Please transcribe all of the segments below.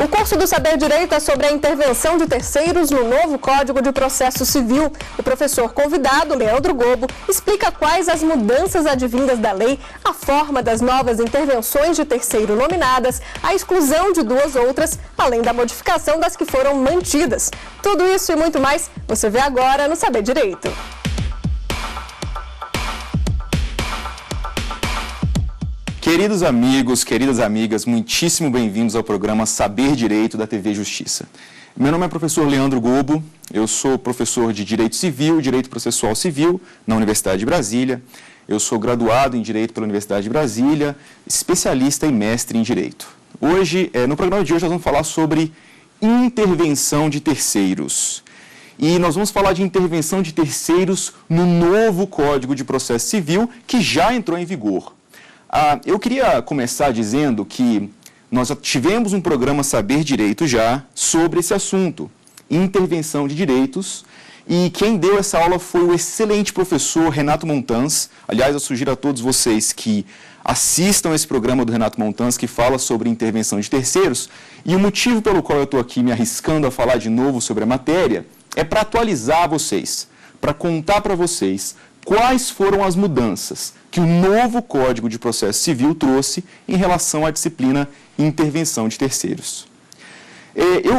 O curso do Saber Direito é sobre a intervenção de terceiros no novo Código de Processo Civil. O professor convidado, Leandro Gobo, explica quais as mudanças advindas da lei, a forma das novas intervenções de terceiro nominadas, a exclusão de duas outras, além da modificação das que foram mantidas. Tudo isso e muito mais você vê agora no Saber Direito. Queridos amigos, queridas amigas, muitíssimo bem-vindos ao programa Saber Direito da TV Justiça. Meu nome é professor Leandro Gobo, eu sou professor de Direito Civil e Direito Processual Civil na Universidade de Brasília. Eu sou graduado em Direito pela Universidade de Brasília, especialista e mestre em Direito. Hoje, no programa de hoje, nós vamos falar sobre intervenção de terceiros. E nós vamos falar de intervenção de terceiros no novo Código de Processo Civil, que já entrou em vigor. Eu queria começar dizendo que nós tivemos um programa Saber Direito já sobre esse assunto, intervenção de direitos, e quem deu essa aula foi o excelente professor Renato Montans. Aliás, eu sugiro a todos vocês que assistam esse programa do Renato Montans, que fala sobre intervenção de terceiros, e o motivo pelo qual eu estou aqui me arriscando a falar de novo sobre a matéria é para atualizar vocês, para contar para vocês quais foram as mudanças que o novo Código de Processo Civil trouxe em relação à disciplina intervenção de terceiros.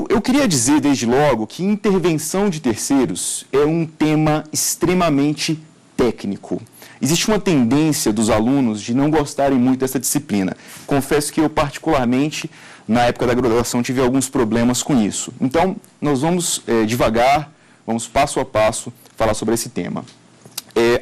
Eu queria dizer desde logo que intervenção de terceiros é um tema extremamente técnico. Existe uma tendência dos alunos de não gostarem muito dessa disciplina. Confesso que eu, particularmente, na época da graduação, tive alguns problemas com isso. Então, nós vamos devagar, vamos passo a passo falar sobre esse tema.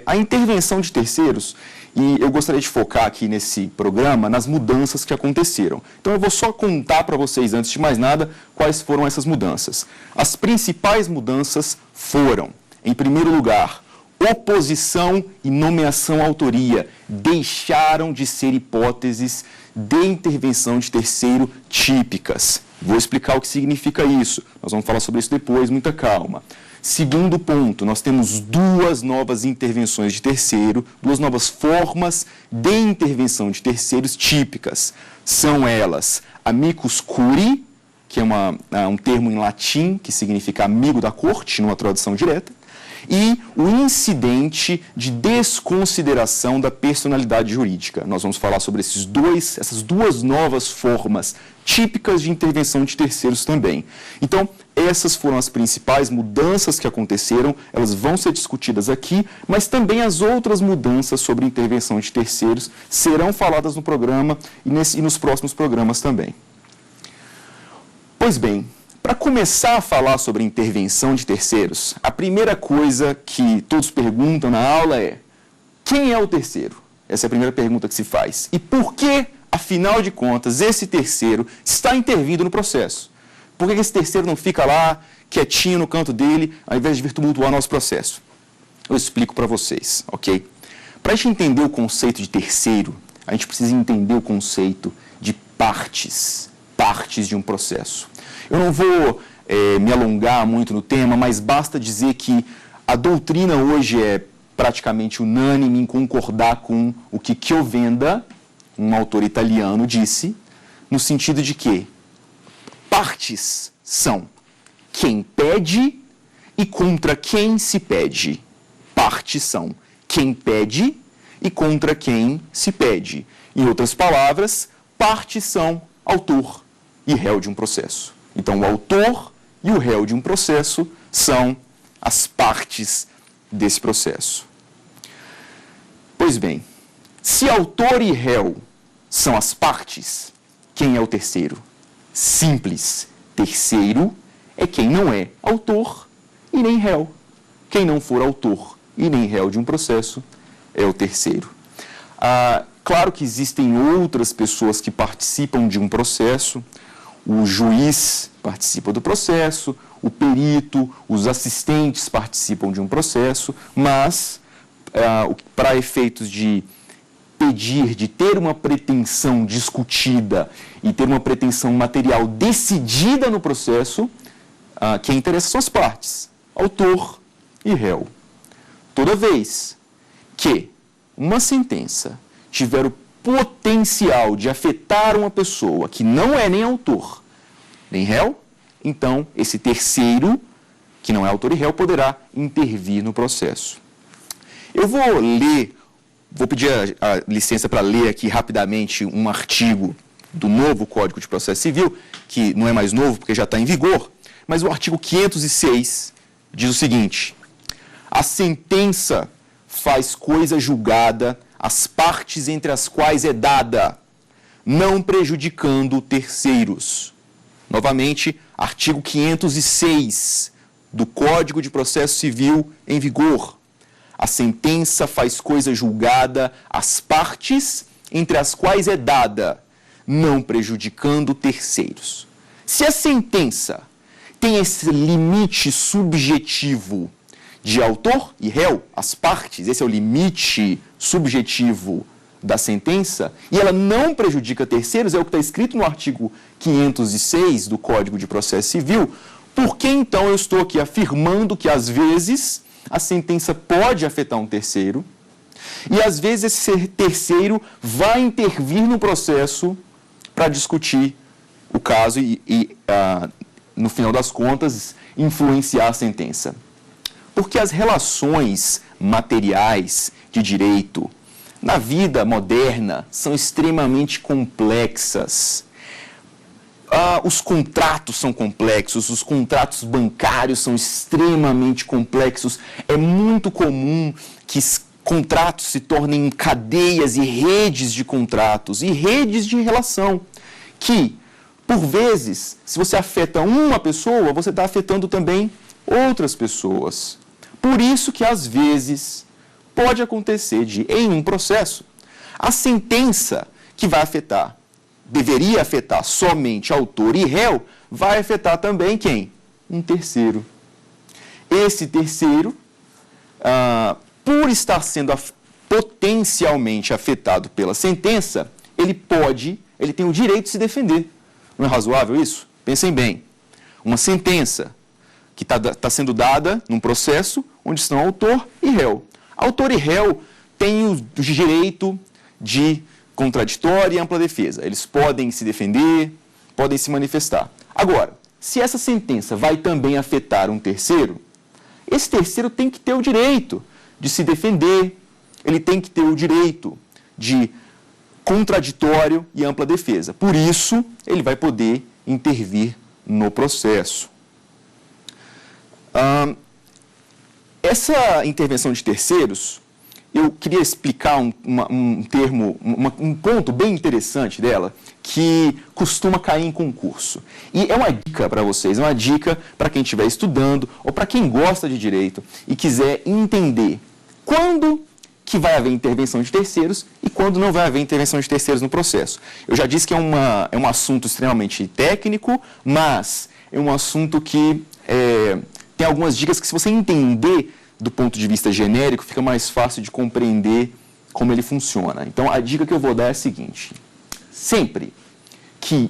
A intervenção de terceiros, e eu gostaria de focar aqui nesse programa nas mudanças que aconteceram. Então eu vou só contar para vocês, antes de mais nada, quais foram essas mudanças. As principais mudanças foram, em primeiro lugar, oposição e nomeação à autoria deixaram de ser hipóteses de intervenção de terceiro típicas. Vou explicar o que significa isso. Nós vamos falar sobre isso depois, muita calma. Segundo ponto, nós temos duas novas intervenções de terceiro, duas novas formas de intervenção de terceiros típicas. São elas amicus curiae, que é um termo em latim que significa amigo da corte, numa tradução direta, e o incidente de desconsideração da personalidade jurídica. Nós vamos falar sobre essas duas novas formas típicas de intervenção de terceiros também. Então, essas foram as principais mudanças que aconteceram, elas vão ser discutidas aqui, mas também as outras mudanças sobre intervenção de terceiros serão faladas no programa e nos próximos programas também. Pois bem, para começar a falar sobre intervenção de terceiros, a primeira coisa que todos perguntam na aula é: quem é o terceiro? Essa é a primeira pergunta que se faz. E por que, afinal de contas, esse terceiro está intervindo no processo? Por que esse terceiro não fica lá, quietinho no canto dele, ao invés de vir tumultuar nosso processo? Eu explico para vocês, ok? Para a gente entender o conceito de terceiro, a gente precisa entender o conceito de partes de um processo. Eu não vou me alongar muito no tema, mas basta dizer que a doutrina hoje é praticamente unânime em concordar com o que Chiovenda, um autor italiano, disse, no sentido de que partes são quem pede e contra quem se pede. Partes são quem pede e contra quem se pede. Em outras palavras, partes são autor e réu de um processo. Então, o autor e o réu de um processo são as partes desse processo. Pois bem, se autor e réu são as partes, quem é o terceiro? Simples. Terceiro é quem não é autor e nem réu. Quem não for autor e nem réu de um processo é o terceiro. Claro que existem outras pessoas que participam de um processo. O juiz participa do processo, o perito, os assistentes participam de um processo, mas para efeitos de pedir, de ter uma pretensão discutida e ter uma pretensão material decidida no processo, quem interessa são as partes, autor e réu. Toda vez que uma sentença tiver o potencial de afetar uma pessoa que não é nem autor, nem réu, então esse terceiro, que não é autor e réu, poderá intervir no processo. Eu vou pedir a licença para ler aqui rapidamente um artigo do novo Código de Processo Civil, que não é mais novo porque já está em vigor, mas o artigo 506 diz o seguinte: a sentença faz coisa julgada às partes entre as quais é dada, não prejudicando terceiros. Novamente, artigo 506 do Código de Processo Civil em vigor. A sentença faz coisa julgada às partes entre as quais é dada, não prejudicando terceiros. Se a sentença tem esse limite subjetivo de autor e réu, as partes, esse é o limite subjetivo da sentença, e ela não prejudica terceiros, é o que está escrito no artigo 506 do Código de Processo Civil, por que então eu estou aqui afirmando que, às vezes, a sentença pode afetar um terceiro, e às vezes esse terceiro vai intervir no processo para discutir o caso e no final das contas, influenciar a sentença? Porque as relações materiais de direito na vida moderna são extremamente complexas. Os contratos são complexos, os contratos bancários são extremamente complexos. É muito comum que contratos se tornem cadeias e redes de contratos e redes de relação que, por vezes, se você afeta uma pessoa, você está afetando também outras pessoas. Por isso que, às vezes, pode acontecer em um processo, a sentença que vai afetar, deveria afetar somente autor e réu, vai afetar também quem? Um terceiro. Esse terceiro, por estar sendo potencialmente afetado pela sentença, ele tem o direito de se defender. Não é razoável isso? Pensem bem. Uma sentença que está sendo dada num processo onde estão autor e réu. Autor e réu têm o direito de contraditória e ampla defesa. Eles podem se defender, podem se manifestar. Agora, se essa sentença vai também afetar um terceiro, esse terceiro tem que ter o direito de se defender, ele tem que ter o direito de contraditório e ampla defesa. Por isso, ele vai poder intervir no processo. Essa intervenção de terceiros, eu queria explicar um ponto bem interessante dela, que costuma cair em concurso. E é uma dica para vocês, é uma dica para quem estiver estudando ou para quem gosta de direito e quiser entender quando que vai haver intervenção de terceiros e quando não vai haver intervenção de terceiros no processo. Eu já disse que é um assunto extremamente técnico, mas é um assunto que tem algumas dicas que, se você entender do ponto de vista genérico, fica mais fácil de compreender como ele funciona. Então, a dica que eu vou dar é a seguinte: sempre que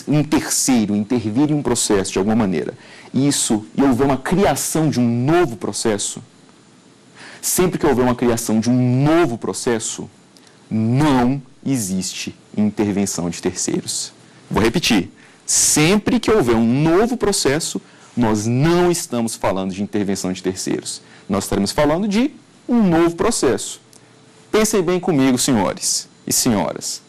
um terceiro intervir em um processo de alguma maneira, e houver uma criação de um novo processo, sempre que houver uma criação de um novo processo, não existe intervenção de terceiros. Vou repetir. Sempre que houver um novo processo, nós não estamos falando de intervenção de terceiros. Nós estaremos falando de um novo processo. Pensem bem comigo, senhores e senhoras.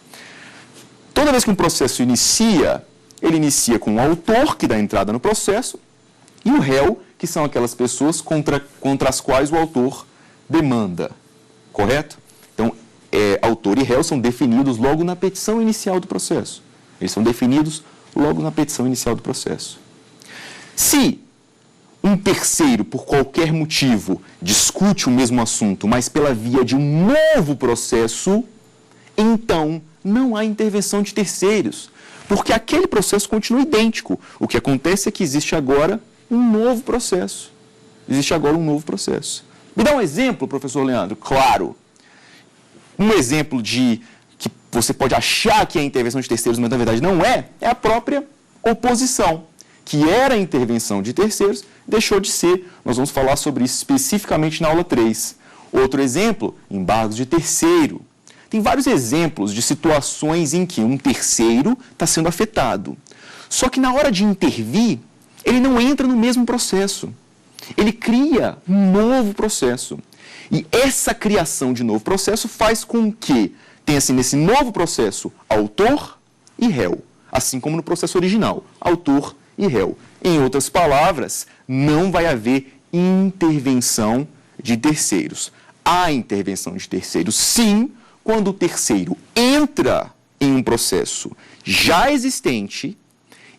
Toda vez que um processo inicia, ele inicia com o autor, que dá entrada no processo, e o réu, que são aquelas pessoas contra as quais o autor demanda. Correto? Então, autor e réu são definidos logo na petição inicial do processo. Eles são definidos logo na petição inicial do processo. Se um terceiro, por qualquer motivo, discute o mesmo assunto, mas pela via de um novo processo, então não há intervenção de terceiros, porque aquele processo continua idêntico. O que acontece é que existe agora um novo processo. Existe agora um novo processo. Me dá um exemplo, professor Leandro? Claro. Um exemplo que você pode achar que é intervenção de terceiros, mas na verdade não é a própria oposição, que era a intervenção de terceiros, deixou de ser. Nós vamos falar sobre isso especificamente na aula 3. Outro exemplo, embargos de terceiro. Tem vários exemplos de situações em que um terceiro está sendo afetado. Só que na hora de intervir, ele não entra no mesmo processo. Ele cria um novo processo. E essa criação de novo processo faz com que tenha-se nesse novo processo autor e réu, assim como no processo original, autor e réu. Em outras palavras, não vai haver intervenção de terceiros. Há intervenção de terceiros, sim, quando o terceiro entra em um processo já existente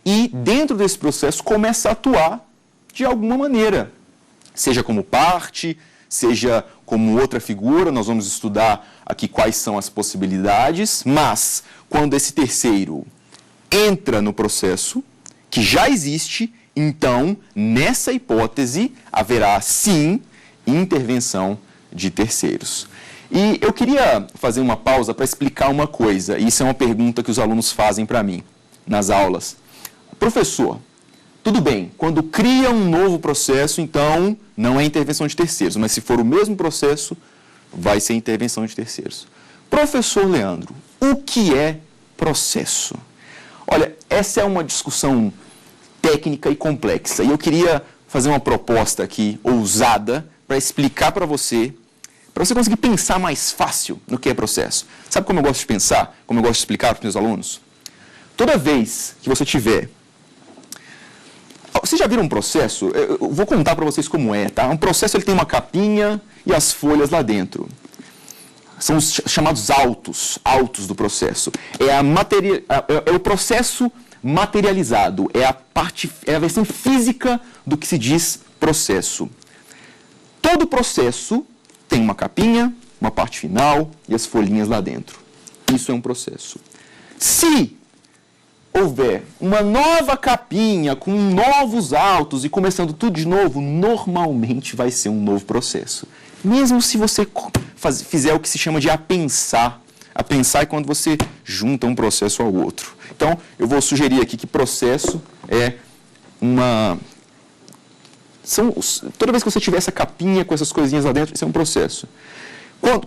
e, dentro desse processo, começa a atuar de alguma maneira, seja como parte, seja como outra figura. Nós vamos estudar aqui quais são as possibilidades, mas quando esse terceiro entra no processo que já existe, então, nessa hipótese, haverá, sim, intervenção de terceiros. E eu queria fazer uma pausa para explicar uma coisa, e isso é uma pergunta que os alunos fazem para mim nas aulas. Professor, tudo bem, quando cria um novo processo, então não é intervenção de terceiros, mas se for o mesmo processo, vai ser intervenção de terceiros. Professor Leandro, o que é processo? Olha, essa é uma discussão técnica e complexa, e eu queria fazer uma proposta aqui, ousada, para explicar para você conseguir pensar mais fácil no que é processo. Sabe como eu gosto de pensar, como eu gosto de explicar para os meus alunos? Toda vez que você tiver... Vocês já viram um processo? Eu vou contar para vocês como é, tá? Um processo, ele tem uma capinha e as folhas lá dentro. São os chamados autos do processo. É o processo materializado, é a versão física do que se diz processo. Todo processo tem uma capinha, uma parte final e as folhinhas lá dentro. Isso é um processo. Se houver uma nova capinha com novos autos e começando tudo de novo, normalmente vai ser um novo processo. Mesmo se você fizer o que se chama de apensar. Apensar é quando você junta um processo ao outro. Então, eu vou sugerir aqui que processo é uma... Toda vez que você tiver essa capinha com essas coisinhas lá dentro, isso é um processo.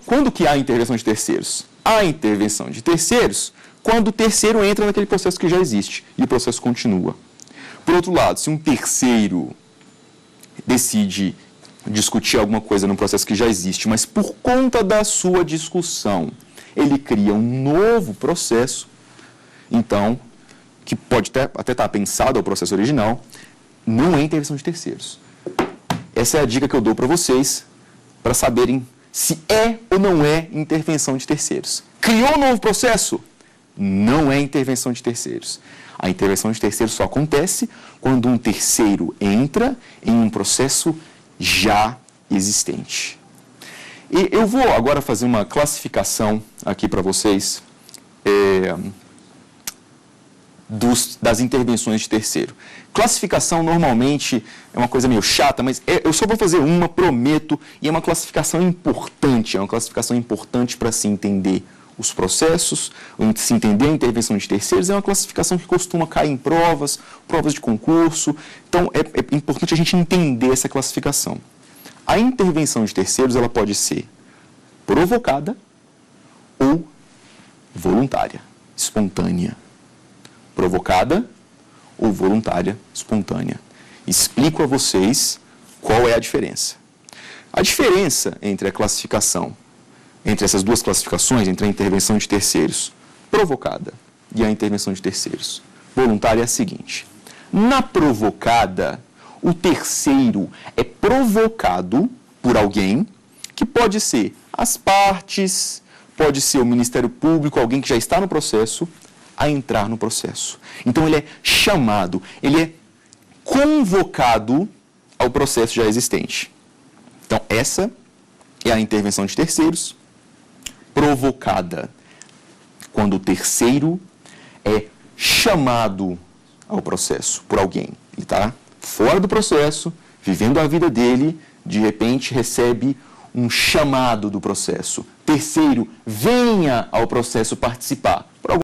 Quando que há intervenção de terceiros? Há intervenção de terceiros quando o terceiro entra naquele processo que já existe e o processo continua. Por outro lado, se um terceiro decide discutir alguma coisa num processo que já existe, mas por conta da sua discussão, ele cria um novo processo, então, que pode até estar pensado ao processo original, não é intervenção de terceiros. Essa é a dica que eu dou para vocês, para saberem se é ou não é intervenção de terceiros. Criou um novo processo? Não é intervenção de terceiros. A intervenção de terceiros só acontece quando um terceiro entra em um processo já existente. E eu vou agora fazer uma classificação aqui para vocês das intervenções de terceiro. Classificação normalmente é uma coisa meio chata, mas eu só vou fazer uma, prometo, e é uma classificação importante. É uma classificação importante para se entender os processos, se entender a intervenção de terceiros. É uma classificação que costuma cair em provas de concurso. Então, é importante a gente entender essa classificação. A intervenção de terceiros, ela pode ser provocada ou voluntária, espontânea. Provocada ou voluntária, espontânea. Explico a vocês qual é a diferença. A diferença entre a classificação, entre essas duas classificações, entre a intervenção de terceiros provocada e a intervenção de terceiros voluntária é a seguinte. Na provocada, o terceiro é provocado por alguém, que pode ser as partes, pode ser o Ministério Público, alguém que já está no processo, a entrar no processo. Então, ele é chamado, ele é convocado ao processo já existente. Então, essa é a intervenção de terceiros, provocada, quando o terceiro é chamado ao processo por alguém. Ele está fora do processo, vivendo a vida dele, de repente recebe um chamado do processo. Terceiro, venha ao processo participar.